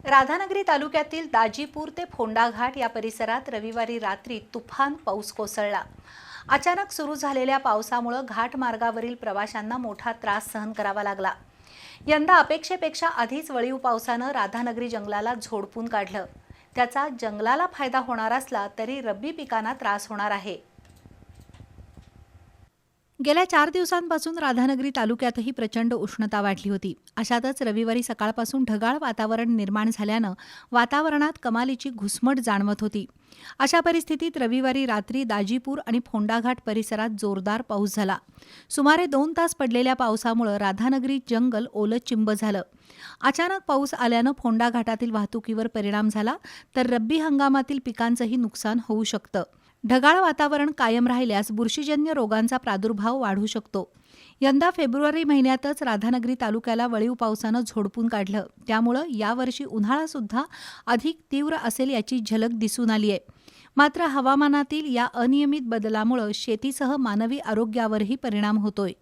राधानगरी तालुक्यातील दाजीपूर ते फोंडा घाट या परिसरात रविवारी रात्री तुफान पाऊस कोसळला। अचानक सुरू झालेल्या पावसामुळे घाट मार्गावरील प्रवाशांना मोठा त्रास सहन करावा लागला। यंदा अपेक्षेपेक्षा आधीच वळीव पावसाने राधानगरी जंगलाला झोडपून काढलं। त्याचा जंगलाला फायदा होणार असला तरी रब्बी पिकांना त्रास होणार आहे। गेल्या 4 दिवसांपासून राधानगरी तालुक्यातही प्रचंड उष्णता वाढली होती। अशातच रविवारी सकाळपासून ढगाळ वातावरण निर्माण झाल्यानं वातावरणात कमालीची घुसमट जाणवत होती। अशा परिस्थितीत रविवारी रात्री दाजीपूर आणि फोंडा घाट परिसरात जोरदार पाऊस झाला। सुमारे 2 तास पडलेल्या पावसामुळे राधानगरी जंगल ओलचिंब झालं। अचानक पाऊस आल्यानं फोंडा घाटातील वाहतुकीवर परिणाम झाला, तर रब्बी हंगामातील पिकांचंही नुकसान होऊ शकतं। ढगाळ वातावरण कायम राहिल्यास बुरशीजन्य रोगांचा प्रादुर्भाव वाढू शकतो। यंदा फेब्रुवारी महिन्यातच राधानगरी तालुक्याला वळीव पावसानं झोडपून काढलं, त्यामुळे यावर्षी उन्हाळा सुद्धा अधिक तीव्र असेल याची झलक दिसून आली आहे। मात्र हवामानातील या अनियमित बदलामुळे शेतीसह मानवी आरोग्यावरही परिणाम होतोय।